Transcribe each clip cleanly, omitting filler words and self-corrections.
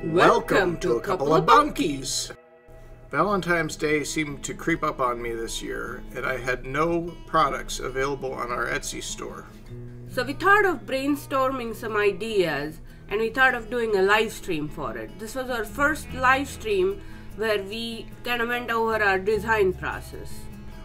Welcome to a couple of bunkies! Valentine's Day seemed to creep up on me this year, and I had no products available on our Etsy store. So we thought of brainstorming some ideas, and we thought of doing a live stream for it. This was our first live stream where we kind of went over our design process.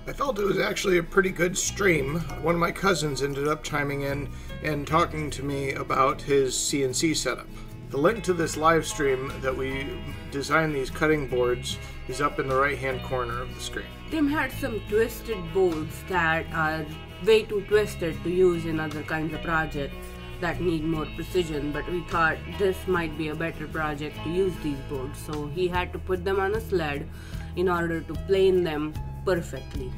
I felt it was actually a pretty good stream. One of my cousins ended up chiming in and talking to me about his CNC setup. The link to this live stream that we designed these cutting boards is up in the right hand corner of the screen. Tim had some twisted boards that are way too twisted to use in other kinds of projects that need more precision, but we thought this might be a better project to use these boards, so he had to put them on a sled in order to plane them perfectly.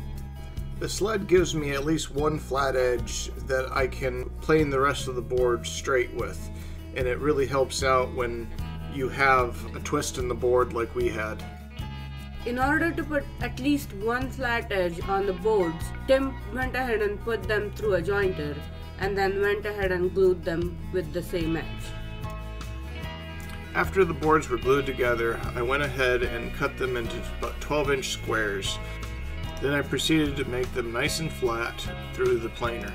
The sled gives me at least one flat edge that I can plane the rest of the board straight with, and it really helps out when you have a twist in the board like we had. In order to put at least one flat edge on the boards, Tim went ahead and put them through a jointer and then went ahead and glued them with the same edge. After the boards were glued together, I went ahead and cut them into about 12-inch squares. Then I proceeded to make them nice and flat through the planer.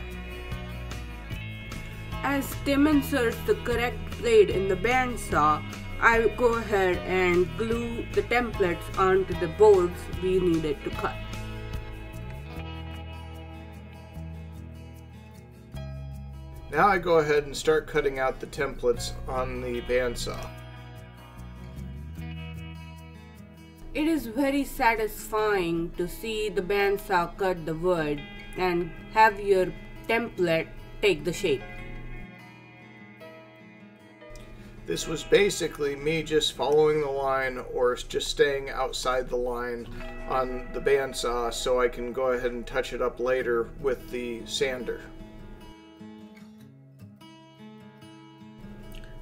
As Tim inserts the correct blade in the bandsaw, I go ahead and glue the templates onto the boards we needed to cut. Now I go ahead and start cutting out the templates on the bandsaw. It is very satisfying to see the bandsaw cut the wood and have your template take the shape. This was basically me just following the line or just staying outside the line on the bandsaw so I can go ahead and touch it up later with the sander.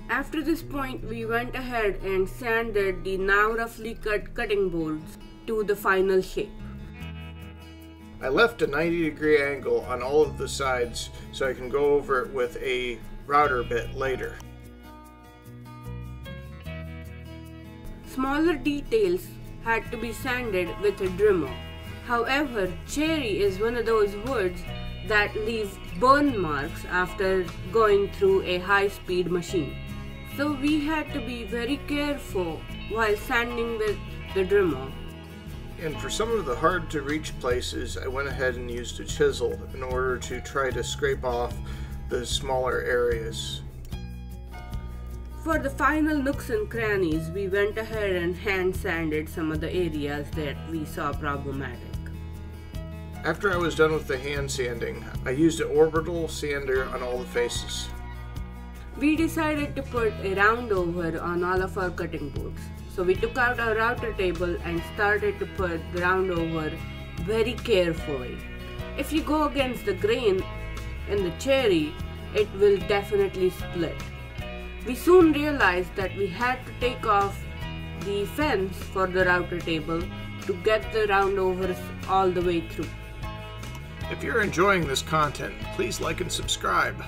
After this point, we went ahead and sanded the now roughly cut cutting boards to the final shape. I left a 90-degree angle on all of the sides so I can go over it with a router bit later. Smaller details had to be sanded with a Dremel. However, cherry is one of those woods that leave burn marks after going through a high-speed machine. So we had to be very careful while sanding with the Dremel. And for some of the hard-to-reach places, I went ahead and used a chisel in order to try to scrape off the smaller areas. For the final nooks and crannies, we went ahead and hand sanded some of the areas that we saw problematic. After I was done with the hand sanding, I used an orbital sander on all the faces. We decided to put a round over on all of our cutting boards. So we took out our router table and started to put the round over very carefully. If you go against the grain in the cherry, it will definitely split. We soon realized that we had to take off the fence for the router table to get the roundovers all the way through. If you're enjoying this content, please like and subscribe.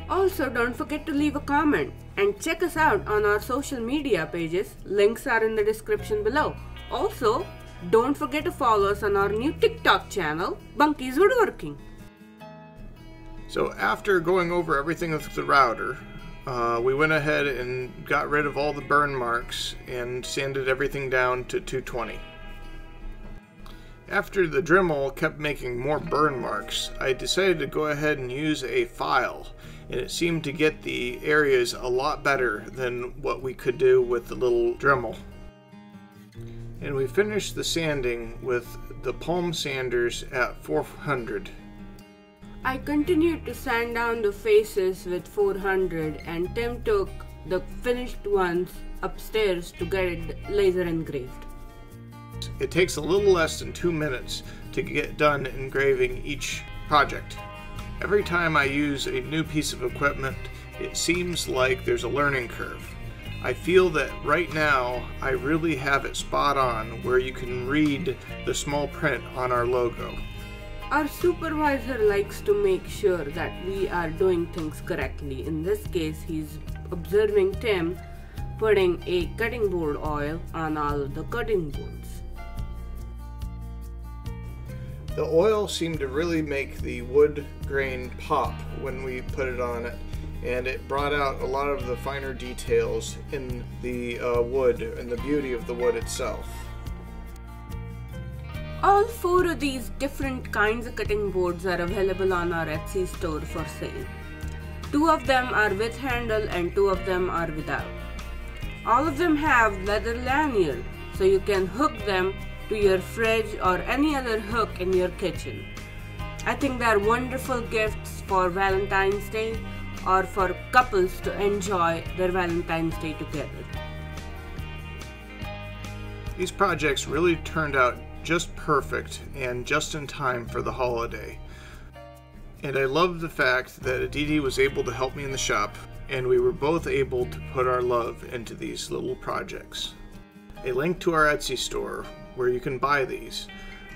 Also, don't forget to leave a comment and check us out on our social media pages. Links are in the description below. Also, don't forget to follow us on our new TikTok channel, Bunkies Woodworking. So after going over everything with the router, we went ahead and got rid of all the burn marks and sanded everything down to 220. After the Dremel kept making more burn marks, I decided to go ahead and use a file, and it seemed to get the areas a lot better than what we could do with the little Dremel. And we finished the sanding with the palm sanders at 400. I continued to sand down the faces with 400, and Tim took the finished ones upstairs to get it laser engraved. It takes a little less than 2 minutes to get done engraving each project. Every time I use a new piece of equipment, it seems like there's a learning curve. I feel that right now I really have it spot on where you can read the small print on our logo. Our supervisor likes to make sure that we are doing things correctly. In this case, he's observing Tim putting a cutting board oil on all of the cutting boards. The oil seemed to really make the wood grain pop when we put it on it, and it brought out a lot of the finer details in the wood and the beauty of the wood itself. All 4 of these different kinds of cutting boards are available on our Etsy store for sale. 2 of them are with handle and 2 of them are without. All of them have leather lanyard, so you can hook them to your fridge or any other hook in your kitchen. I think they are wonderful gifts for Valentine's Day or for couples to enjoy their Valentine's Day together. These projects really turned out just perfect and just in time for the holiday. And I love the fact that Aditi was able to help me in the shop, and we were both able to put our love into these little projects. A link to our Etsy store, where you can buy these,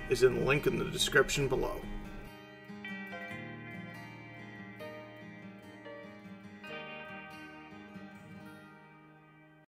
is in the link in the description below.